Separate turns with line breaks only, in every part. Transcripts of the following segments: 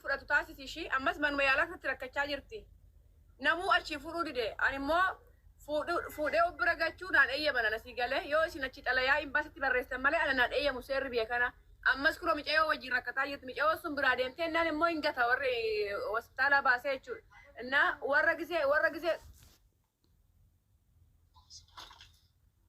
fudhatu taasisi ammas manuma yaalaa irratti rakkachaa jirti. Namuu achi fudhuu dide ani immoo fuudhee bira gachuudhaan eeyyaman asii galee yoo isin achi xalayaa imbaasitti barreessan malee anaan eeyyamu seerri biyya kana. Ammas kuroo micaayoo wajjin rakkataa jirti. Micaayoo sun biraa deemtee naan immoo hin gata warri hospitaala baasee jechuudha. Innaa warra gisee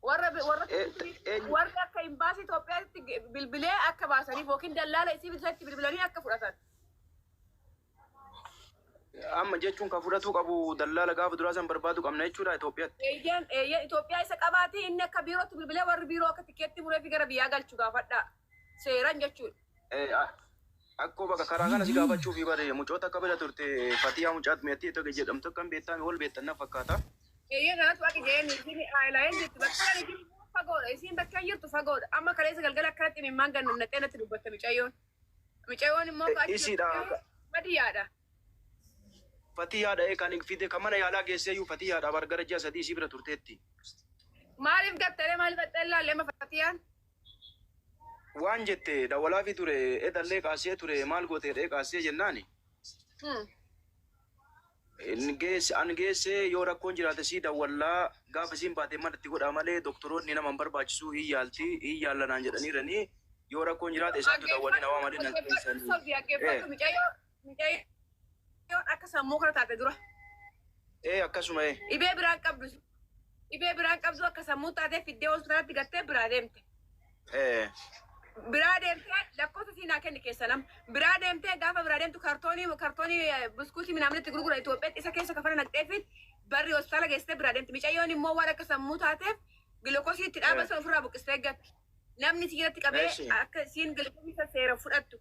warra akka imbaasii Itoophiyaatti bilbilee akka baasaniif yookiin dallaala isii bilisatti bilbilanii akka fudhatan.
Amma jechuun kan fudhatu qabu dallaala gaafa duraa san barbaadu qabna jechuudha Itoophiyaatti.
Eeyyaan Itoophiyaa isa qabaati inni akka biirootti bilbilee warri biiroo akka tikeetti muree fi gara biyyaa galchu gaafadha. Seeran jechuudha.
Akkoo bakka karaa kana si gaafachuu fi bare mucoota akka bira turte Fatiyaa mucaat meetti tokko jedhamtu kan beektaan wal beektan na fakkaata.
Eeyyaan kanatti waaqni jeen isin aayilaayeen jirtu bakka kana fagoodha isin bakka jirtu fagoodha amma kaleessa galgala akkanatti mimmaan gannu naqee natti dubbatta Micayyoon. Micayyoon immoo
isiidha.
Madiyyaadha.
Fatiyaadha kan fide kan mana yaalaa geessee iyyuu Fatiyaadha bargara ji'a sadii isii bira turteetti.
Maaliif gattee maaliif axxeellaalee ma Fatiyaan?
Waan jette dawalaa fi ture edallee kaasee ture maal gootee dhee kaasee jennaani. An geessee yoo rakkoon jiraate si dawwallaa gaafa isiin baatee madatti godhaa malee doktoroonni nama hin barbaachisu hin yaallanaan jedhaniiranii yoo rakkoon jiraate isaantu dawwallee nawaa malee nan keessanii.
Micayyoon akka sammuu kana taate dura.
Akkasuma
Dhibee biraan qabdu akka sammuu taatee fiddee hospitaalatti gattee biraa deemte. Biraa deemtee lakkoofsa siinaa kenni keessa nama. Biraa deemtee gaafa biraa deemtu kartoonii buskuutii minaamnitti gurgura Itoophiyaatti isa keessa kafana naqxeefi barri hospitaala geessitee biraa deemti. Micayyoon immoo waan akka sammuu taateef gilukoosii itti dhaabasa ofirraa buqqistee gatti. Namni siirratti qabee akka isiin gilukoosii seera fudhattu.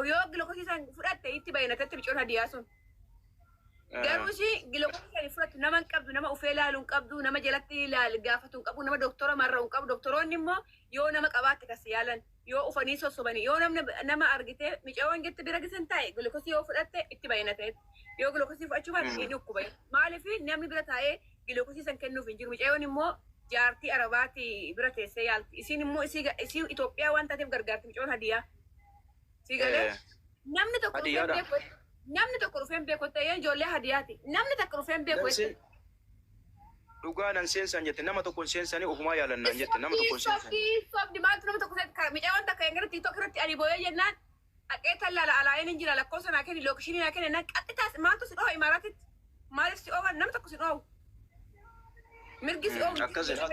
Yoo gilukoosii san fudhatte itti bayyanatetti Micayyoon hadiyaa sun. Garuu ishii gilukoosii fudhattu nama hin qabdu, nama ufee ilaalu hin qabdu, nama jalatti ilaalu gaafatu hin qabu, nama doktora marra hin qabu. Doktoroonni immoo yoo nama qabaatte kas yaalan. Yoo ufanii sossobanii yoo nama argitee Micayyoon jetti bira gisan taa'e gilukoosii yoo fudhatte itti bayyanateet yoo gilukoosii fudhachuu baate hin dhukkuba. Maaliif namni bira taa'ee gilukoosii san kennuuf hin jiru. Micayyoon immoo jaartii Arabaati bira teessee yaalti. Isiin immoo isii Itoophiyaa waan taateef gargaarti. Micayyoon hadiyaa. Si galee namni tokko dhufeen beeku ta'ee ijoollee hadiyaati. Namni tokko dhufeen beeku.
Dhugaa nan seensan jette nama tokkoon seensanii ofumaa yaalannaan jette nama tokkoon seensanii.
Sobdi maaltu nama tokko Micayyoon takka engara TikTok irratti ani booyee jennaan dhaqee tallaala alaayeen hin jira lakkoofsa naa kenni lookishinii naa kenni qaxxitaas maaltu si dhoohu imaaraatitti maaliif si oogan nama tokko si dhoohu mirgi si oogu.
Akkasuma.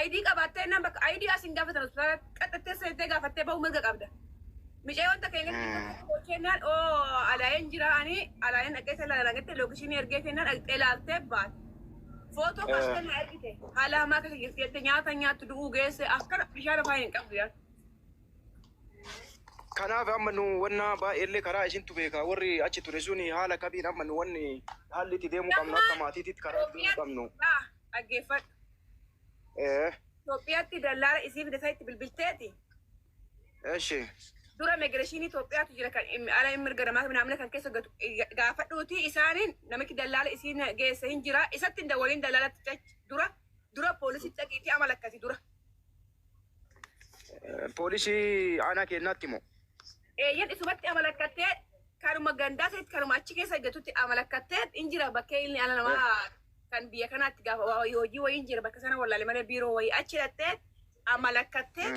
ID qabaattee nan bakka ID asiin gaafatan hospitaala qaxxattee seentee gaafattee bahu mirga qabda. Micayyoon takka engara jennaan alaayeen jira ani alaayeen dhaqee tallaala laagattee lookishinii ergee kennaan dhaqxee laaltee baate. Foto kasten na ergite haala hamaa keessa jirti nyaata nyaattu du'uu geesse akkana bishaan afaan hin qabdu yaa.
Kanaaf amma nu wanna baay'eellee karaa isintu beeka warri achi ture suni haala kabiin amma nu wanni haalli itti deemuu qabnu akka maatiititti karaa deemuu qabnu.
Dhaggeeffadhu. Itoophiyaatti dallaala isii fidesaa itti bilbilteeti.
Eshi.
Dura migireeshinii Itoophiyaatu jira kan ala mirga namaa naamna kan keessa gaafadhuuti isaaniin namichi dallaala isiin geesse hin jira isatti hin dawwaliin dallaalatti dura poolisitti dhaqiitii amala akkasii dura.
Poolisii aanaa kennaatti moo?
Eeyyan isumatti amalakkattee kanuma gandaa isaatti kanuma achi keessa eeggatutti amalakkattee hin jira bakkee inni ala namaa kan biyya kanaatti gaafa hojii wayii hin jira bakka sana wallaalee malee biiroo wayii achi dhattee amalakkattee.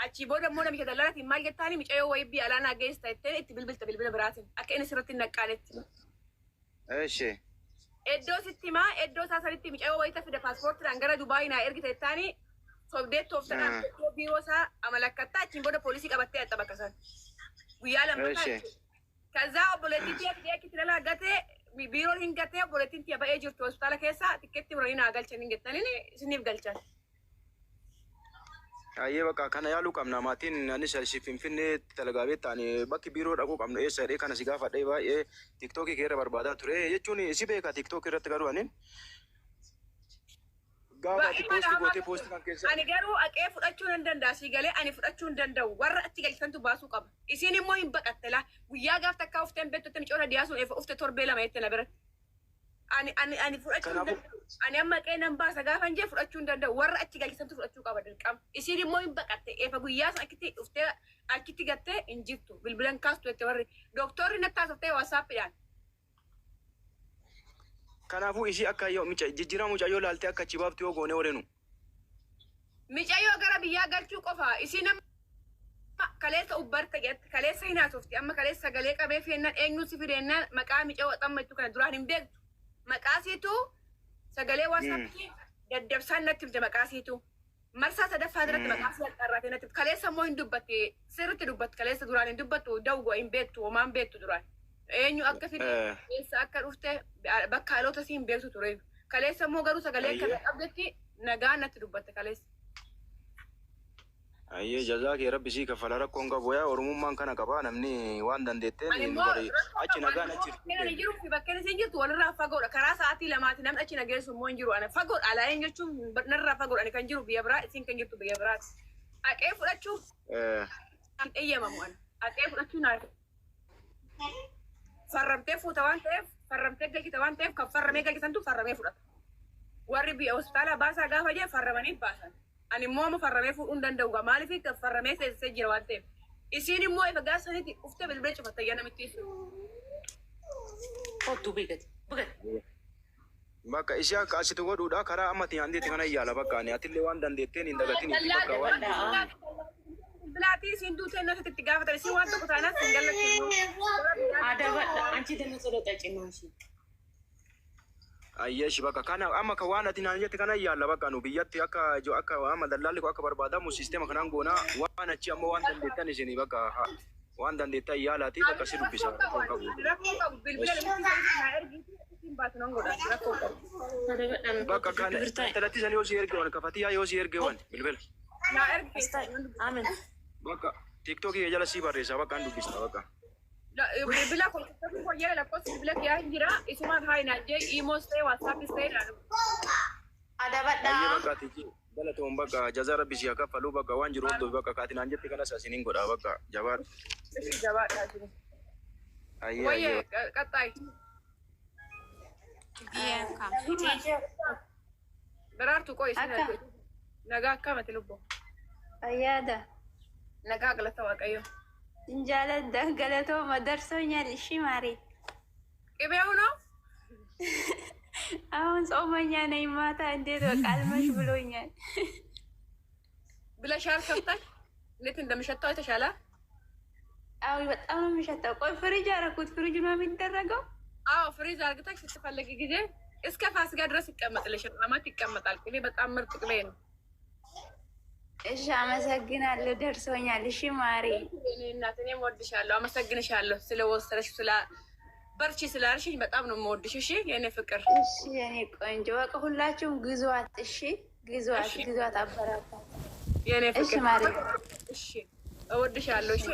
Achi booda immoo namicha dallaalaatiin maal jettaani Micayyoo wayii biyya alaanaa geessa jettee itti bilbilta bilbila biraatiin akka inni sirriitti hin naqqaanetti.
Eshi.
Iddoo sitti himaa iddoo isaa sanitti Micayyoo wayii fide paaspoortiidhaan gara Dubaayii naa ergite jettaani sobdeet tooftanaan iddoo biiroo isaa amalakkatta achiin booda poolisii qabattee haxxa bakka san. Guyyaa lammataa. Kazaa obboleettiin tiyaa akitti dhala gatee biiroon hin gatee obboleettiin tiya ba'ee jirtu hospitaala keessa tikkeetti muranii naa galchan hin gettaniin isiniif galchan.
Ayyee bakka kana yaaluu qabna maatiin anis si Finfinnee dalagaa beektaani bakki biiroo dhaquu qabnu eessa jedhee kana si gaafadhee baay'ee tiktookii keerra barbaadaa ture jechuun si beeka tiktookii irratti garuu anin gaafa ati poostii gootee poostii kan keessa.
Ani garuu aqee fudhachuu hin danda'a si galee ani fudhachuu hin danda'u warra itti galchantu baasuu qaba. Isiin immoo hin baqatte laa guyyaa gaaf takkaa ufteen beektotte micoora diyaasuun ufte torbee lama jette na biratti. Ani fudhachuu hin danda'u. Ani amma qeenan baasa gaafa hin jee fudhachuu hin danda'u. Warra achi galchisantu fudhachuu qaba dirqama. Isiin immoo hin baqatte. Eefa guyyaa sana achitti dhuftee achitti gattee hin jirtu. Bilbilan kaastu jettee warri dooktorri natti haasoftee waasaappiidhaan.
Kanaafuu isii akka jijjiirama mucayyoo laaltee akka achi baaftu yoo goone oolenu.
Mucayyoo gara biyyaa galchuu qofa. Isiin kaleessa ubbarte jette kaleessa hin haasofti. Amma kaleessa sagalee qabee feennaan eenyuun si fideennaan maqaa mucayyoo waxamma jettu kana duraan hin beektu. Maqaasiitu sagalee waasaappiitiin daddabsaan natti himte maqaasiitu. Marsaa sadaffaa irratti maqaasii qarraatee natti himte. Kaleessa immoo hin dubbatte sirriitti dubbatte kaleessa duraan hin dubbattu dawwa hin beektu homaan beektu duraan. Eenyu akka fide keessa akka dhufte bakka haalota si hin beektu ture. Kaleessa immoo garuu sagalee akka qabdetti nagaa natti dubbatte kaleessa.
Ayyee jazaa kee rabbi sii kaffala rakkoon qabu yaa oromummaan kana qaba namni waan dandeetteen achi nagaan achi
jiru fi bakkeen isin jirtu walirraa fagoodha karaa sa'aatii lamaati namni achi nageessu immoo hin jiru ana fagoodha alaayeen jechuun narraa fagoodha ani kan jiru biyya biraa isin kan jirtu biyya biraati. Aqee fudhachuuf kan eeyyamamu ana aqee fudhachuu naaf farramtee fuuta waan ta'eef farramtee galchita waan ta'eef kan farramee galchisantu farramee fudhata. Warri biyya hospitaala baasaa gaafa jee farramanii baasan. Ani immoo farramee fuudhuu hin danda'u. Maaliif farramee seensisee jira waan ta'eef. Isiin immoo ifa gaasanitti uftee bilbilee cufatte yaa namitti.
Kottu beekati. Beekati.
Bakka ishee akka asitti godhuudha karaa ammatti handeetti kana yaala bakka ani atillee waan dandeetteen hin dagatiin bakka waan.
Bilaatii isiin duutee natti itti gaafatan isiin waan tokko taanaan hin gallachiisu.
Aadaa badhaa anchi danna sodaata cimaa ishee.
Ayyeeshi bakka kana amma ka waan ati naan jette kana yaalla bakka nu biyyatti akka amma dallaalli ko akka barbaadamu sisteema kanaan goona waan achi amma waan dandeettan isin bakka waan dandeettan yaalaati bakka si dubbisa rakkoon qabu. Bakka kana talatti san yoo si ergewan kafatiyaa yoo si ergewan bilbila.
Amen.
Bakka tiktokii jala si barreessa bakka an dubbista bakka.
Bilbila kun koyyaa lakkoofsi bilbila kiyyaa hin jira isumaan haayinaa jee iimoos ta'e waatsaappis ta'e ilaalu.
Aadaa badhaa.
Bakka tiki galatoon bakka jazaa rabbi si kaffaluu bakka waan jiru hunduu bakka kaatiin aan jetti kanas asiniin godhaa bakka jabaadha.
Jabaadha asini. Wayyee qaxxaayi. Daraartu qoy isin nagaa akkamati lubbo.
Ayyaada.
Nagaa galata waaqayyo.
Jaaladha galatoo madarsoo nyaalishii maarii.
Qibee hunoo?
አሁን ጾመኛ ነኝ። ማታ እንዴት በቃልመሽ ብሎኛል።
ብለሻል ከፍታች እንዴት እንደምሸታው የተሻለ?
አዎ በጣም ነው የሚሸታው። ቆይ ፍሪጅ አደረኩት። ፍሪጅ ነው የሚደረገው?
አዎ ፍሪጅ አድርገሽ ስትፈልጊ ጊዜ እስከ ፋሲካ ድረስ ይቀመጥልሽ። አማት ይቀመጣል። ቅቤ በጣም ምርጥ ቅቤ ነው።
እሺ አመሰግናለሁ። ደርሶኛል። እሺ ማሪ
እኔ እናት እኔም ወድሻለሁ። አመሰግንሻለሁ ስለወሰደሽ ስለ በርቺ ስላልሽኝ በጣም ነው የምወድሽ። እሺ የኔ ፍቅር።
እሺ የኔ ቆንጆ በቃ ሁላችሁም ግዟት። እሺ ግዟት አበራታት
የኔ ፍቅር።
እሺ ማሪ
እሺ እወድሻለሁ። እሺ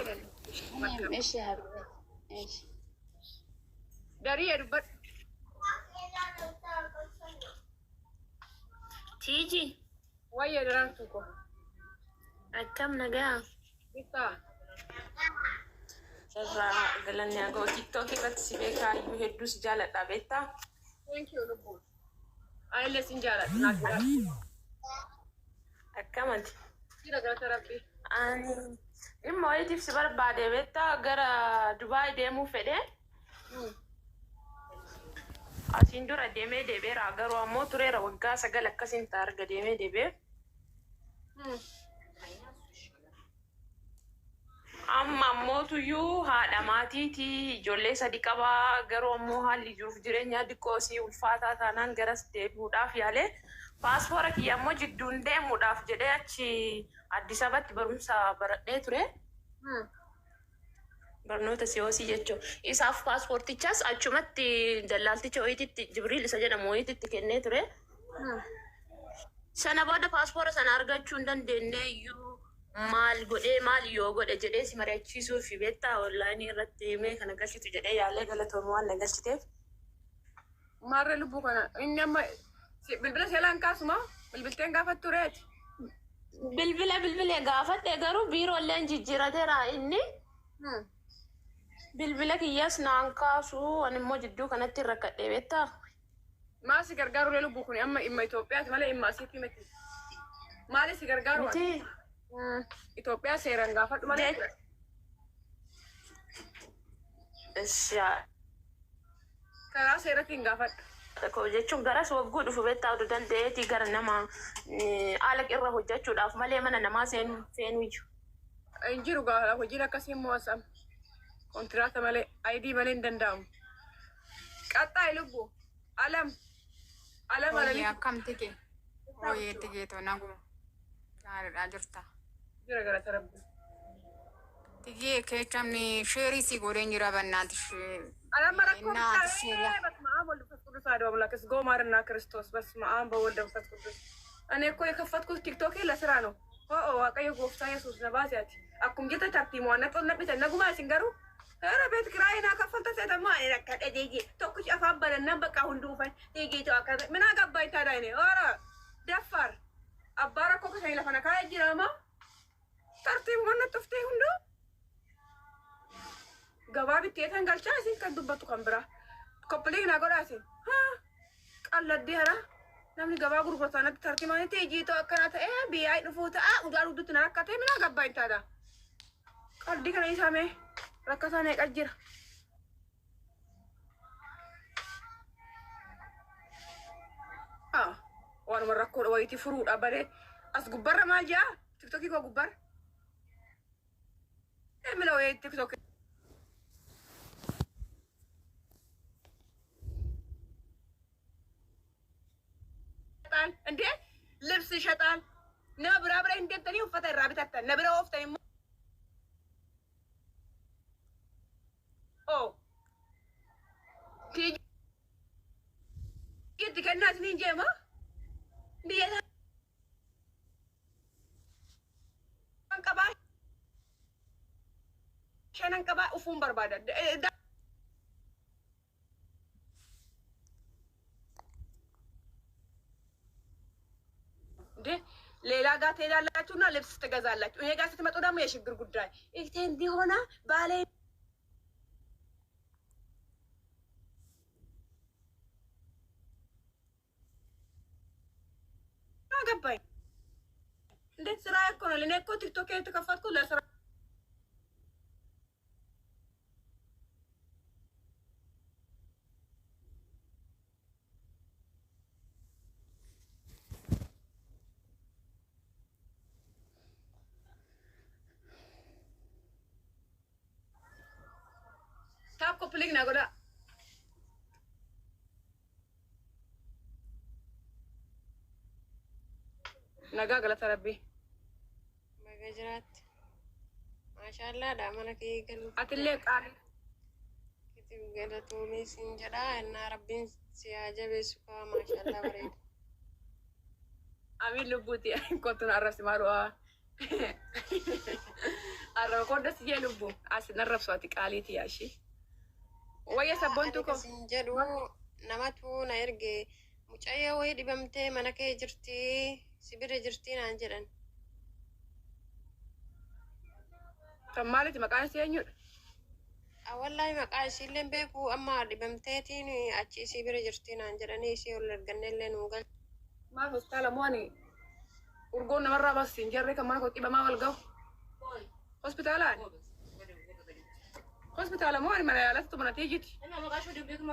እሺ ሀቢብ እሺ
ዳሪ ሄዱበት
ቲጂ
ወይ ደራርቱ እኮ
akkam nagaa
ቢታ
sarra galanya go tiktok irratti si beekaa iyyuu hedduu si jaaladha beektaa.
Thank you lubbu. Ayile sin jaaladha naaf.
Akkamati.
Sira gara rabbi.
Ani immoo wayitiif si barbaade beektaa gara Dubaay deemuu fedhe. Asiin dura deemee deebi'eera garuu ammoo tureera waggaa 9 akkasiin ta'a arga deemee deebi'e. Amma ammootuyyuu haadha maatiiti ijoollee 3 qabaa garuu ammoo haalli jiruuf jireenyaa xiqqoosii ulfaataa taanaan garas deebi'uudhaaf yaalee paaspoora kiyya ammoo jidduun deemuudhaaf jedhee achi Addis Ababatti barumsa baradhee ture. Barnoota siyoosii jechuun isaaf paaspoortichaas achumatti dallaalticha wayititti Jibriil isa jedhamu wayititti kennee ture. Sana booda paaspoora sana argachuu hin dandeenye iyyuu maal godhee maal yoo godhe jedhee si mari'achiisuu fi beektaa onlaayinii irratti mee kana galchitu jedhee yaalee galatoomuu waan na galchiteef.
Maarree lubbuu kana inni amma bilbila seelaan kaasuma bilbilteen gaafattu tureeti.
Bilbila gaafadhe garuu biiroolleen jijjiirateera inni. Bilbila kiyyaas naan kaasu ani immoo jidduu kanatti rakkadhee beektaa.
ما سيغرغارو ليلو بوكوني اما اما اثيوبيا مالي اما سيتي متي مالي سيغرغارو اثيوبيا سيرانغا فد مالي
اشياء
كرا سيرتين غافد
ko jechuun garas waggoodhu fubetta adu dandeeti gara nama ala irra hojjechuudhaaf malee mana namaa seenu iyyuu
injiru gaala hojii akkasii moosam kontraata malee ID malee hin danda'amu qaxxaa ilubbu alam
Oye, akkam tike. Oye, tike to naguma. Gaariidha jirta.
jira gara tarabbi
Tike keechamni sheerii si godheen jira bannaatish.
alam marakko
Innaa sheerii.
በስመ አብ ወልድ መንፈስ ቅዱስ አሐዱ አምላክ እስጎ ማርና ክርስቶስ በስመ አብ በወልድ መንፈስ ቅዱስ እኔ እኮ የከፈትኩት ቲክቶክ ለስራ ነው ዋቀዮ ጎፍታ ኢየሱስ ነባሲያት አኩም ጀተ ታርቲ ሞነጦ ነብተ ነጉማ ሲንገሩ ኧረ ቤት ኪራይና ከፈልተ ሰተማ እረከደ ዲጂ ቶኩሽ አፋበለና በቃ ሁንዱ ፈን ዲጂ ተዋከ ምን አገባኝ ታዲያ እኔ ኧረ ደፋር አባረኮ ከሰይ ለፈና ካጅራማ ታርቲ ሞነ ጥፍቴ ሁንዱ ገባቢ ቴተን ገልቻ ሲን ከዱበቱ ከምብራ ኮፕሊግ ናጎዳሲ ቀለዲ ሀራ namni gabaa gurgurtaanatti tartimaanitti ejiitoo akkana ta'e biyyaa dhufuu ta'a udaan uddutti na rakkatee mina gabbaa hin taadha qalbii kana isaamee rakkataan eeqa jira waanuma rakkoodha wayitii furuudha baree as gubbarra maal jaa tiktokii koo gubbarra emila wayii tiktoki እንዴ ልብስ ይሸጣል ነብራ ብራ እንደተኒ ወፈተ ራብታታ ነብራ ወፍተኒ ኦ ቲጂ ከናት ንንጀማ ቢያታ አንቀባ ሸነንቀባ ኡፉን በርባዳ ሌላ ጋር ትሄዳላችሁና ልብስ ትገዛላችሁ። እኔ ጋር ስትመጡ ደግሞ የችግር ጉዳይ እህቴ እንዲሆና ባሌ አገባኝ። እንዴት ስራ እኮ ነው። እኔ እኮ ቲክቶክ የተከፈትኩ ለስራ Koplik na goda. Nagaa galata rabbi.
Baga jiraatti. Maashaallah dha mana kee galu.
Atillee qaali.
Kitiif galatuunis hin jedhaa innaa rabbiin si haa jabeessu kaa maashaallah bareeda.
Amiin lubbuuti kottu na arrabsi maaru'aa. Arraba kodda si jee lubbu asin arrabsu ati qaaliiti yaashi. Wayya sabboontu ko.
Sin jedhu namatu na erge mucayyoo wayii dhibamtee mana kee jirti sibira jirti naan jedhan.
Kan maaliti maqaan isii eenyudha?
Wallahi maqaa isiillee beeku amma dhibamteetiin achi sibira jirti naan jedhanii isii ol ergannellee nuu gal.
Maal hospitaala moo ani urgoon namarraa bas hin jarree kan mana koo dhibamaa wal gahu. Hospitaalaan? Hospitaala moo ani mana yaalatti mana tiijiti.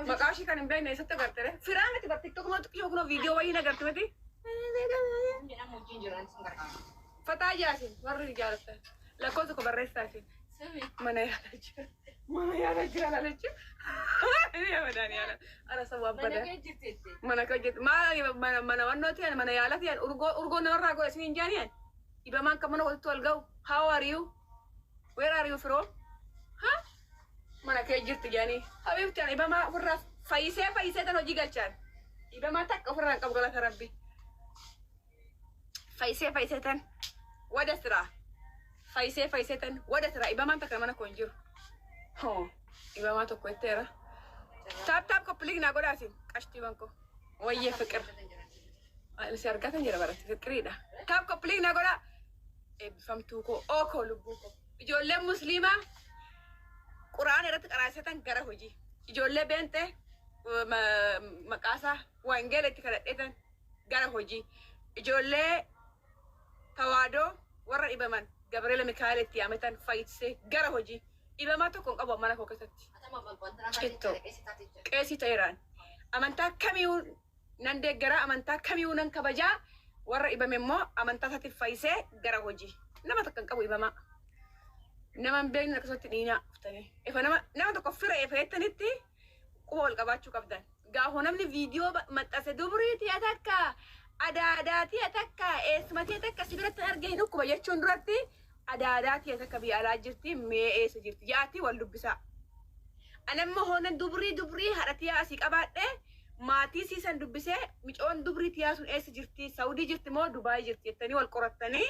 Maqaa ishii kan hin beekne eessatti agartere. Firaan itti bar tiktok moo xiqqoo kunoo viidiyoo wayii agarti miti. Fataa jaasin warri jaalatta. Lakkoofsa ko barreessaa isin. Mana yaala jira. Mana yaala jira laala jira. Yamadaan yaala. Ara sabaa bada. Mana kee jirti. Mana wannooti mana yaalatti urgoo namarraa godhe isin hin jaaniyan. Dhibamaan kan mana walitti wal gahu. How are you? Where are you from? Huh? Mana kee jirti jaanii. Habiibti ani dhibamaa ofirraa fayyisee tan hojii galchaan. Dhibamaa takka ofirraa hin qabu galata rabbi. Fayyisee tan wada siraa. Fayyisee tan wada siraa. Dhibamaan takka mana koo hin jiru. Dhibamaa tokko itteera. Taap koppilig naa godhaasin qashtii banko. Wayyee fiqir. Si argatan jira baratti fiqiriidha. Taap koppilig naa godhaa. Eebbifamtuu koo ookoo lubbuu koo. Ijoolleen musliimaa quraan irratti qaraasatan gara hojii. Ijoollee beentee maqaasaa wangeela itti kadhadheetan gara hojii ijoollee tawaadoo warra dhibaman Gabriela Mikaa'el itti yaamatan fayyisee gara hojii dhibamaa tokko hin qabu mana koo keessatti. Cittoo qeesii ta'eeraan amantaa kamiyyuu nan deeggaraa amantaa kamiyyuu nan kabajaa warra dhibame immoo amantaa isaatiif fayyisee gara hojii nama tokko hin qabu dhibamaa. Nama hin beekne akkasumatti dhiinaa uftanii ifa nama tokko fira eefeettanitti quba wal qabaachuu qabdan. Gaafoo namni viidiyoo maxxanse dubriitii atakka adaadaatii atakka eessumatii atakka si biratti argee hin dhukkuba jechuun duratti adaadaatii atakka biyya alaa jirti mee eessa jirti yaati wal dubbisaa. Anamma hoonan dubrii haadhatii asii qabaadhee maatii siisan dubbisee micoon dubrii tiyaa sun eessa jirti Saawudii jirti moo Dubaayii jirti jettanii wal qorattanii.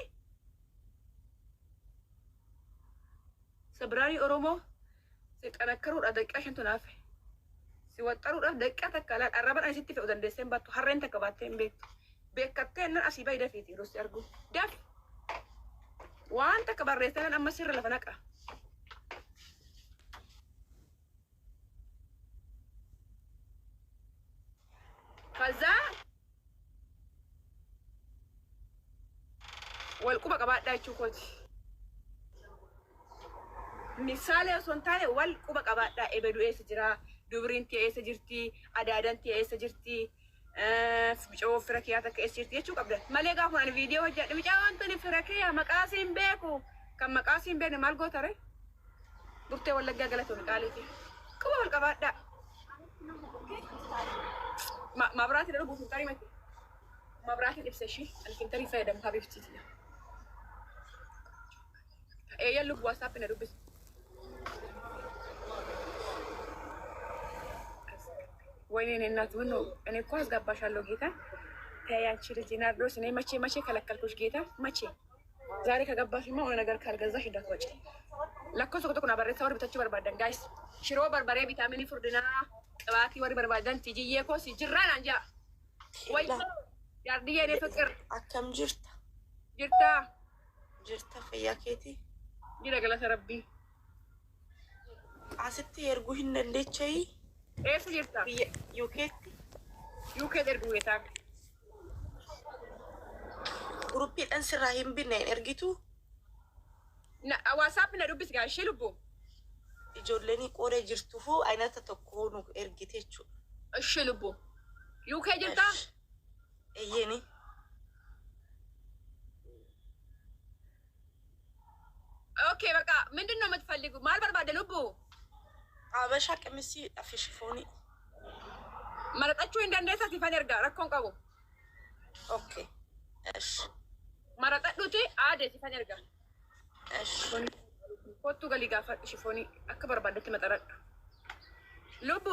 Sabraanii Oromoo si qanakkaruudha daqiiqaa shantu naafe. Si waxxaruudhaaf daqiiqaa takka laal arraban asitti fe'u dandeessee hin baattu harreen takka baattee hin beektu. Beekattee nan asii bahi dafiiti yeroo si argu. Daf waan takka barreessanan amma sirra lafa naqa. Kazaa wal quba qabaadhaa jechuu kooti. Misaalee osoo hin taane wal quba qabaadhaa ebedu eessa jira dubriin tiyya eessa jirti adaadan tiyya eessa jirti micoo fira kiyyaa takka eessa jirti jechuu qabdan. Malee gaafa ani viidiyoo hojjedhe micaa wantoonni fira kiyyaa maqaa siin beeku kan maqaa siin beekne maal gootare burtee wallaggaa galatoon qaaliiti. Quba wal qabaadhaa. Mabraatiin dha dhuguuf hin tarii mati. Mabraatiin ibsa ishii alfintarii fayyadamu haa beeksisiidha. Eeyyan lubbu waasaappi na dubbisa. ወይኔ እናት ምን ነው እኔ እኮ አስገባሻለሁ ጌታ ተያንቺ ልጅ ናርዶስ እኔ መቼ ከለከልኩሽ ጌታ መቼ ዛሬ ከገባሽማ ሆነ ነገር ካልገዛሽ እንዳትወጪ ለኮ ሶኮ ተኩና በሬ ተወር ብታችሁ በርባደን ጋይስ ሽሮ በርበሬ ቪታሚን ፉርድና ቅባቲ ወር በርባደን ትጂዬ ኮ ሲጅራን አንጃ ወይ ያርዲዬ እኔ ፍቅር
አከም ጅርታ ፈያኬቲ
ጅረገለ ተረቢ
አስቲ የርጉህን እንደቸይ
Eessa jirta?
Yukeetti.
Yukee erguutaa.
Guruppiidhaan sirraa hin binneen ergitu.
WhatsApp na dubbis gaashee lubbu.
Ijoolleen qoodee jirtuufuu aynata tokko nu ergite jechuudha.
Ishee lubbu. Yukee jirta?
Eeyyeeni.
Okay በቃ ምንድን ነው የምትፈልጉ? ማል በርባደ ልቡ
አበሻ ቀሚስ አፍሽፎኒ
መረጣችሁ እንደንደታ ሲፈን እርጋ ረኮን ቀቡ
ኦኬ እሺ
መረጣዱቲ አደ ሲፈን እርጋ
እሺ
ኮቱ ገሊጋ ፈሽፎኒ አከ በርባደት መጠረቅ ልቡ